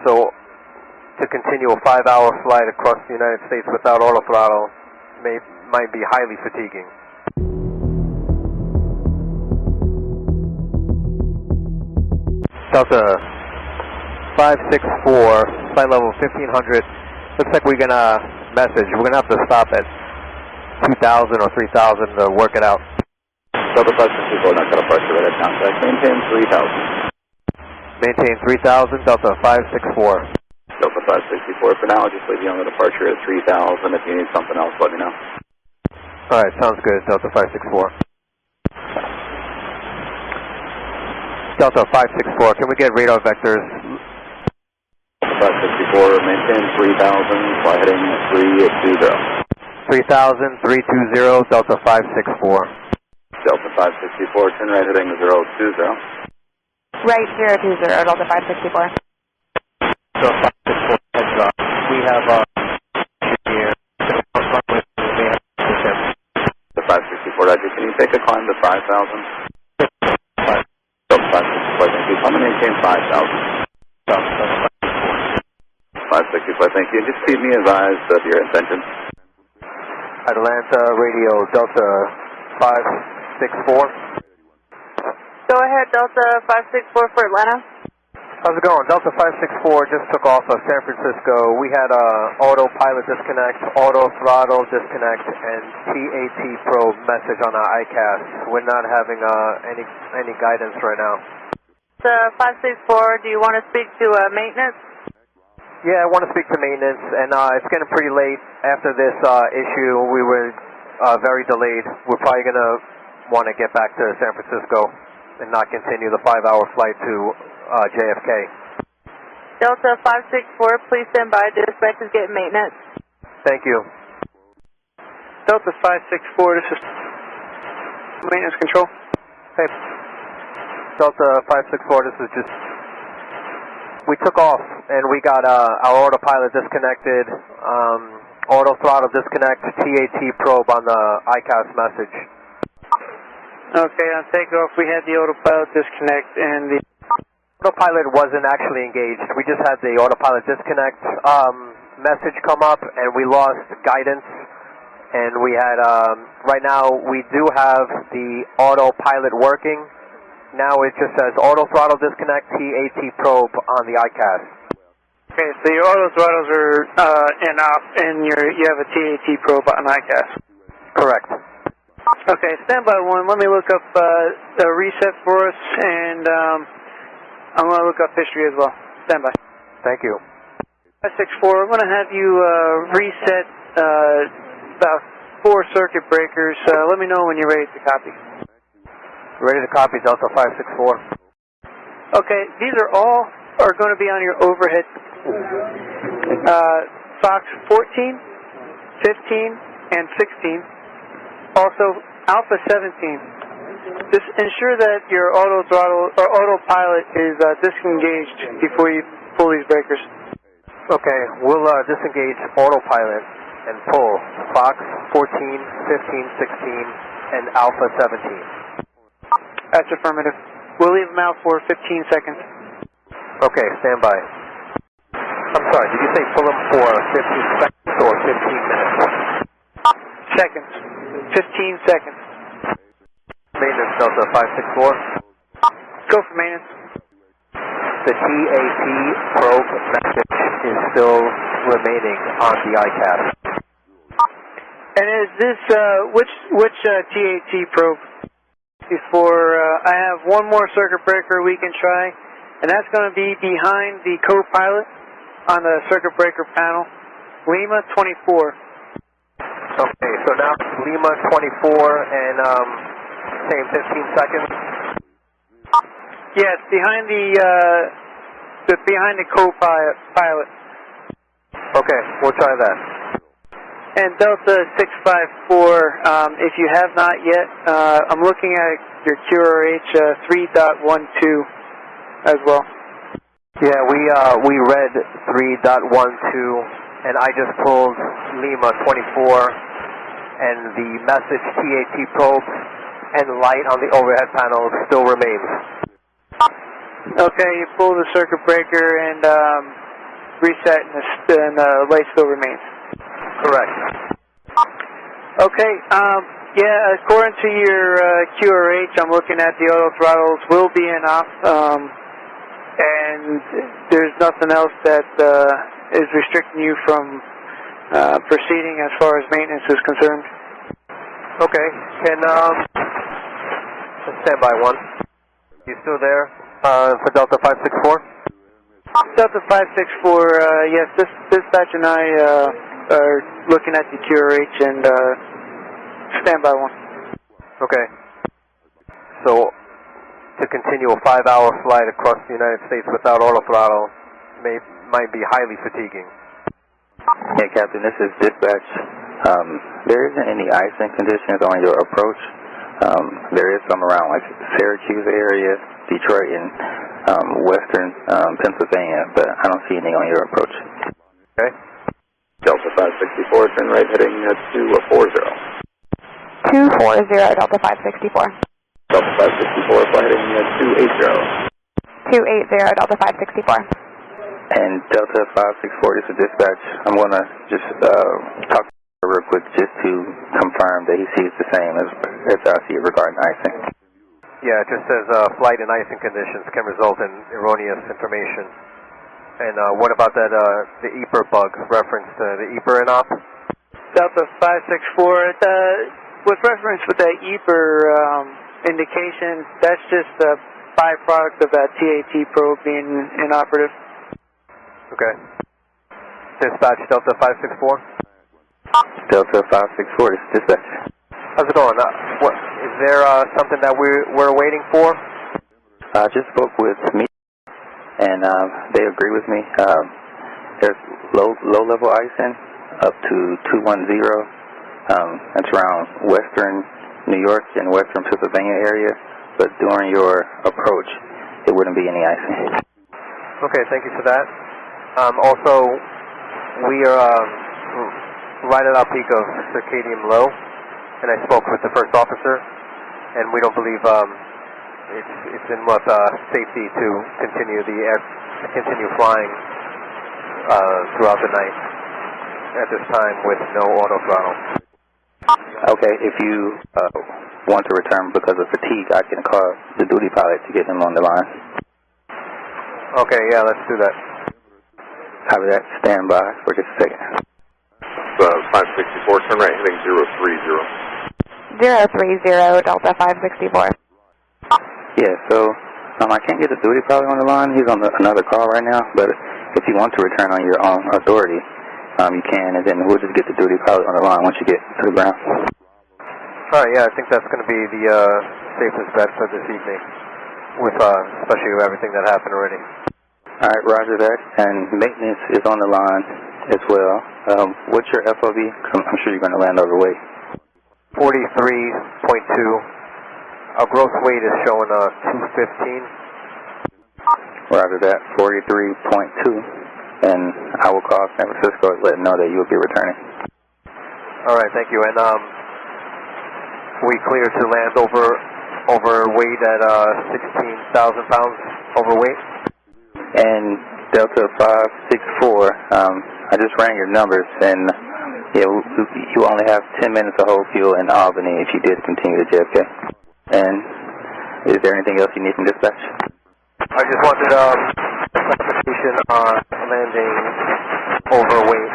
So to continue a 5-hour flight across the United States without autothrottle might be highly fatiguing. Delta 564, flight level 1500. Looks like we're gonna message. We're gonna have to stop at 2,000 or 3,000 to work it out. Delta 564, not gonna pressure right at contact. Maintain 3,000. Maintain 3,000, Delta 564. Delta 564, for now I'll just leave you on the departure at 3,000. If you need something else, let me know. Alright, sounds good, Delta 564. Delta 564, can we get radar vectors? Delta 564, maintain 3,000, fly heading 320. 3,000, 320, Delta 564. Delta 564, turn right heading 020. Right 020, Delta 564. Delta 564, heads up. We have here. The 564, Roger, can you take a climb to 5,000? Delta 564, thank you. I'm going to maintain 5,000. 564, thank you. Just keep me advised of your intentions. Atlanta radio, Delta 564. Go ahead, Delta 564 for Atlanta. How's it going? Delta 564 just took off of San Francisco. We had autopilot disconnect, autothrottle disconnect, and TAT Probe message on our EICAS. We're not having any guidance right now. Delta 564, do you want to speak to maintenance? Yeah, I want to speak to maintenance, and it's getting pretty late. After this issue, we were very delayed. We're probably going to want to get back to San Francisco and not continue the 5-hour flight to JFK. Delta 564, please stand by. Dispatch is getting maintenance. Thank you. Delta 564, this is maintenance control. Hey, Delta 564, this is just... We took off and we got our autopilot disconnected, autothrottle disconnect, TAT probe on the EICAS message. Okay, on takeoff we had the autopilot disconnect and the... Autopilot wasn't actually engaged. We just had the autopilot disconnect message come up and we lost guidance. And we had, right now we do have the autopilot working. Now it just says autothrottle disconnect, TAT probe on the EICAS. Okay, so your autothrottles are and you have a TAT probe on EICAS. Correct. Okay, standby one. Let me look up a reset for us, and I'm going to look up history as well. Standby. Thank you. 564, I'm going to have you reset about 4 circuit breakers. Let me know when you're ready to copy. Ready to copy, Delta 564. Okay, these are going to be on your overhead. Fox 14, 15, and 16. Also, Alpha 17. Just ensure that your autothrottle or autopilot is disengaged before you pull these breakers. Okay, we'll disengage autopilot and pull Fox 14, 15, 16, and Alpha 17. That's affirmative. We'll leave them out for 15 seconds. Okay, stand by. I'm sorry, did you say pull them for 15 seconds or 15 minutes? Seconds. 15 seconds. Maintenance, Delta 564. Go for maintenance. The TAT probe message is still remaining on the EICAS. And is this, which TAT probe? Before, I have one more circuit breaker we can try, and that's going to be behind the co-pilot on the circuit breaker panel, Lima 24. Okay, so now Lima 24 and same 15 seconds. Yes, behind the co-pilot. Okay, we'll try that. And Delta 654, if you have not yet, I'm looking at your QRH 3.12 as well. Yeah, we read 3.12, and I just pulled Lima 24, and the message TAT probe and light on the overhead panel still remains. Okay, you pull the circuit breaker, and reset and the light still remains. Correct. Okay, yeah, according to your QRH, I'm looking at the auto throttles will be in off, and there's nothing else that is restricting you from proceeding as far as maintenance is concerned. Okay, can stand by one. You still there for Delta 564? Delta 564, yes, dispatch and I are looking at the QRH and stand by one. Okay. So, to continue a 5-hour flight across the United States without autothrottle might be highly fatiguing. Yeah, Captain, this is dispatch. There isn't any icing conditions on your approach. There is some around like Syracuse area, Detroit, and western Pennsylvania, but I don't see anything on your approach. Okay. Delta 564, turn right heading to 40. 240, Delta 564. Delta 564, flight heading 280. 280, Delta 564. And Delta 564, this is dispatch. I'm going to just talk to her real quick just to confirm that he sees the same as I see it regarding icing. Yeah, it just says flight and icing conditions can result in erroneous information. And what about that, the EPR bug reference to the EPR and op? Delta 564, with reference with that EPR indication, that's just a byproduct of that TAT probe being inoperative. Okay. Dispatch Delta 564? Delta 564, this is dispatch. How's it going? Is there something that we're waiting for? I just spoke with me, and they agree with me. There's low-level icing up to 210. That's around western New York and western Pennsylvania area, but during your approach, there wouldn't be any icing. Okay, thank you for that. Also, we are right at our peak of circadian low, and I spoke with the first officer, and we don't believe it's in what safety to continue flying throughout the night at this time with no autothrottle. Okay, if you want to return because of fatigue, I can call the duty pilot to get him on the line. Okay, yeah, let's do that. Copy that. Stand by for just a second. 564, turn right heading 030. 030, Delta 564. Yeah, so I can't get the duty pilot on the line. He's on another call right now, but if you want to return on your own authority, you can, and then we'll just get the duty pilot on the line once you get to the ground. All right, yeah, I think that's going to be the safest bet for this evening, with especially with everything that happened already. All right, roger that. And maintenance is on the line as well. What's your FOV? I'm sure you're going to land overweight. 43.2. Our gross weight is showing 215. Roger that. 43.2. And I will call San Francisco and let them know that you will be returning. All right, thank you. And we clear to land overweight at 16,000 pounds overweight. And Delta 564, I just ran your numbers, and yeah, you only have 10 minutes to hold fuel in Albany if you did continue to JFK. And is there anything else you need from dispatch? I just wanted clarification on landing overweight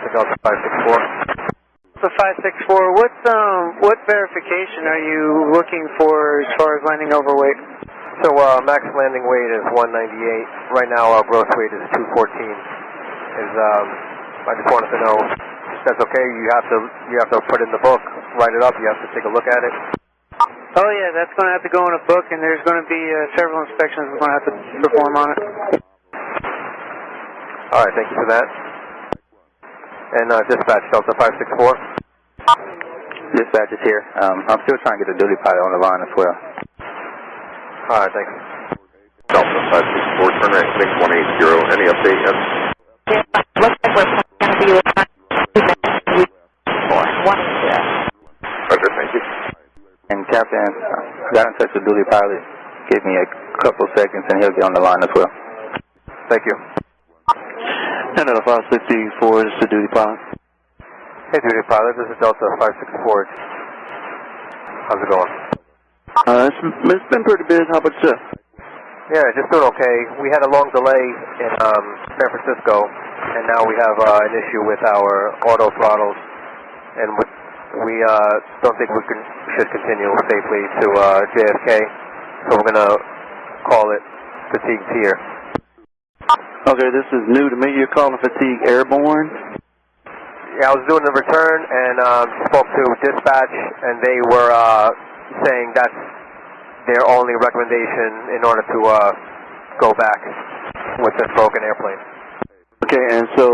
to Delta 564. Delta 564, what verification are you looking for as far as landing overweight? So max landing weight is 198. Right now our gross weight is 214. I just wanted to know if that's okay. You have to put in the book, write it up. You have to take a look at it. Oh yeah, that's going to have to go in a book, and there's going to be several inspections we're going to have to perform on it. All right, thank you for that. And dispatch Delta 564. Dispatch is here. I'm still trying to get the duty pilot on the line as well. All right, thanks. Delta 564, turn right heading 180. Any update yet? Looks like we're going to be with 180. Roger, thank you. And Captain, I got in touch with duty pilot. Give me a couple seconds and he'll get on the line as well. Thank you. Delta 564, this is the duty pilot. Hey, duty pilot, this is Delta 564. How's it going? It's been pretty busy. How about yourself? Yeah, just doing okay. We had a long delay in San Francisco, and now we have an issue with our auto throttles, and we don't think we should continue safely to JFK, so we're going to call it fatigued here. Okay, this is new to me. You're calling fatigue airborne? Yeah, I was doing the return and spoke to dispatch, and they were saying that's their only recommendation in order to go back with this broken airplane. Okay, and so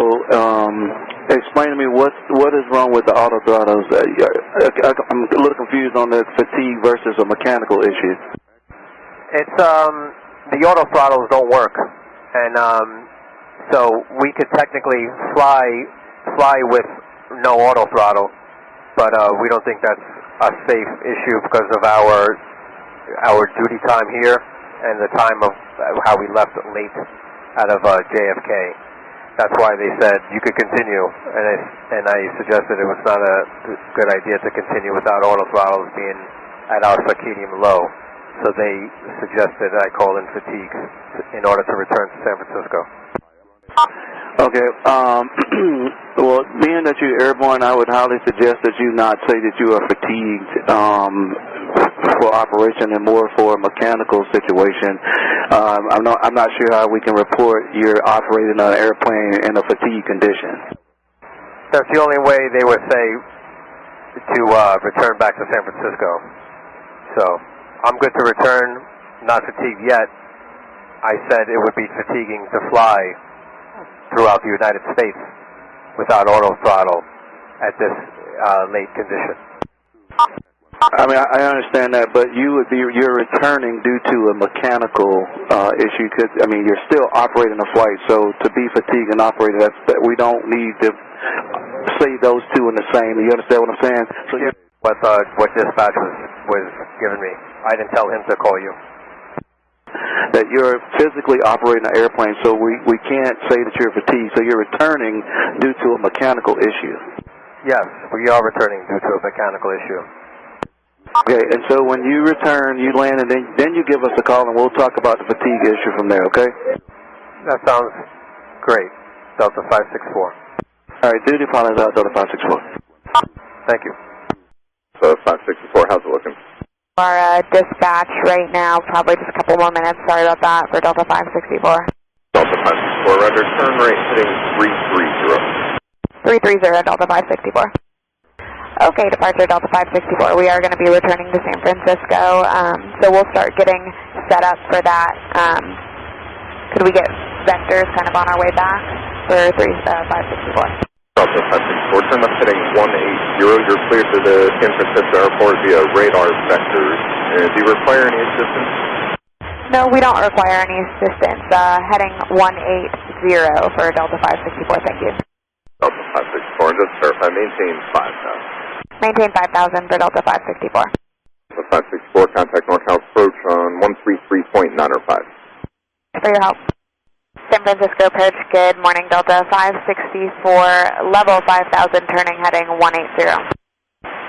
explain to me what is wrong with the auto throttles. I'm a little confused on the fatigue versus a mechanical issue. It's the auto throttles don't work, and so we could technically fly with no auto throttle, but we don't think that's a safe issue because of our duty time here and the time of how we left late out of JFK. That's why they said you could continue, and I suggested it was not a good idea to continue without auto throttles being at our circadian low. So they suggested I call in fatigue in order to return to San Francisco. Okay, well, being that you're airborne, I would highly suggest that you not say that you are fatigued for operation and more for a mechanical situation. I'm not sure how we can report you're operating an airplane in a fatigue condition. That's the only way they would say to return back to San Francisco. So I'm good to return, not fatigued yet. I said it would be fatiguing to fly throughout the United States without auto throttle at this late condition. I mean, I understand that, but you're returning due to a mechanical issue. Cause, I mean, you're still operating a flight, so to be fatigued and operating, we don't need to say those two in the same. You understand what I'm saying? So what dispatch was giving me. I didn't tell him to call you. That you're physically operating an airplane, so we can't say that you're fatigued. So you're returning due to a mechanical issue. Yes, we are returning due to a mechanical issue. Okay, and so when you return, you land, and then you give us a call, and we'll talk about the fatigue issue from there, okay? That sounds great. Delta 564. All right, duty pilot out, Delta 564. Thank you. So 564, how's it looking? Our dispatch right now, probably just a couple more minutes. Sorry about that for Delta 564. Delta 564, rudder, turn right, heading 330. 330, Delta 564. Okay, departure Delta 564. We are going to be returning to San Francisco, so we'll start getting set up for that. Could we get vectors kind of on our way back for 564? Delta 564, turn left, heading 180. You're clear to the San Francisco airport via radar vectors. Do you require any assistance? No, we don't require any assistance. Heading 180 for Delta 564, thank you. Delta 564, just verify, maintain 5,000. Maintain 5,000 for Delta 564. Delta 564, contact northbound approach on 133.905. For your help. San Francisco approach, good morning, Delta 564, level 5,000, turning heading 180.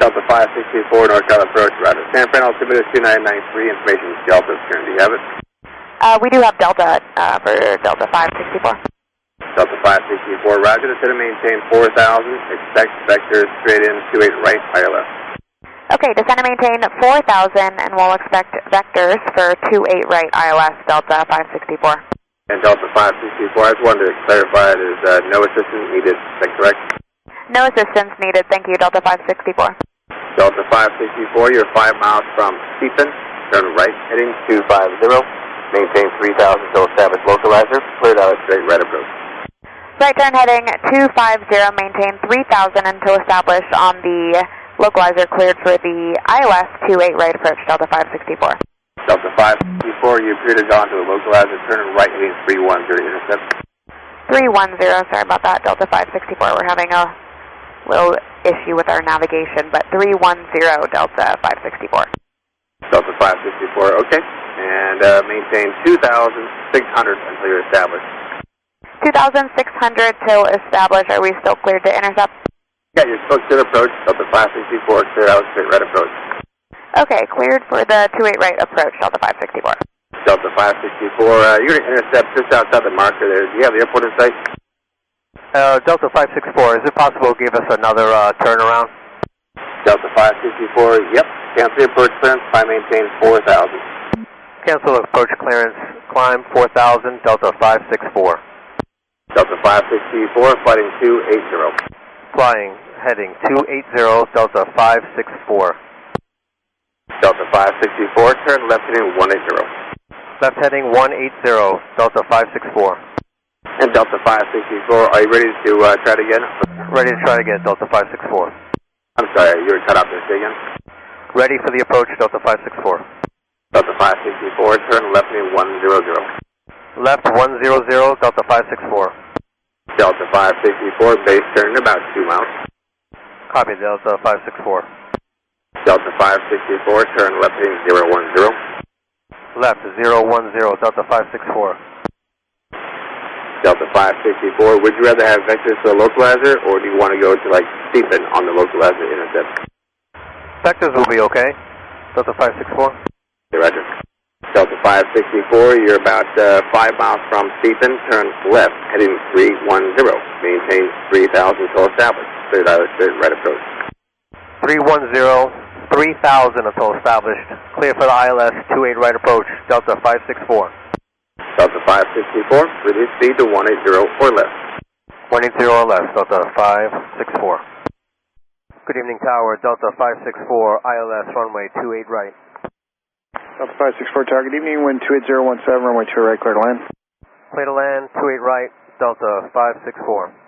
Delta 564, northbound approach, roger. San Fran, altimeter 2993, information is Delta, do you have it? We do have Delta for Delta 564. Delta 564, roger, descend and maintain 4,000, expect vectors straight in, 28 right, higher left. Okay, descend and maintain 4,000, and we'll expect vectors for 28 right, ILS, Delta 564. And Delta 564, I just wanted to clarify, there's no assistance needed, is that correct? No assistance needed, thank you, Delta 564. Delta 564, you're 5 miles from Stephen, turn right, heading 250, maintain 3,000 until established localizer, cleared out at straight right approach. Right turn heading 250, maintain 3,000 until established on the localizer, cleared for the ILS 28 right approach, Delta 564. Delta 564, you appear to have gone to a localizer, turn right heading 310 to intercept. 310, sorry about that, Delta 564. We're having a little issue with our navigation, but 310, Delta 564. Delta 564, okay. And maintain 2,600 until you're established. 2,600 till established. Are we still cleared to intercept? Yeah, you're still clear approach. Delta 564, clear out straight right approach. Okay, cleared for the 28 right approach, Delta 564. Delta 564, you're going to intercept just outside the marker there. Do you have the airport in sight? Delta 564, is it possible to give us another turnaround? Delta 564, yep. Cancel the approach clearance, climb maintain 4,000. Cancel approach clearance, climb 4,000, Delta 564. Delta 564, flighting 280. Flying, heading 280, Delta 564. Delta 564, turn left heading 180. Left heading 180, Delta 564. And Delta 564, are you ready to try it again? Ready to try again, Delta 564. I'm sorry, you were cut off there, say again? Ready for the approach, Delta 564. Delta 564, turn left heading 100. Left 100, Delta 564. Delta 564, base turn about 2 miles. Copy, Delta 564. Delta 564, turn left heading 010. Left 010, Delta 564. Delta 564, would you rather have vectors to the localizer, or do you want to go to like Stephen on the localizer intercept? Vectors will be okay. Delta 564. Okay, roger. Delta 564, you're about 5 miles from Stephen, turn left, heading 310. Maintain 3,000 until established. Cleared out straight right approach. 310, 3,000 until established. Clear for the ILS 28 right approach, Delta 564. Delta 564, reduce speed to 180 or less. 180 or less, Delta 564. Good evening, Tower, Delta 564, ILS runway 28 right. Delta 564, target evening, wind 28017, runway 2 right, clear to land. Clear to land, 28 right, Delta 564.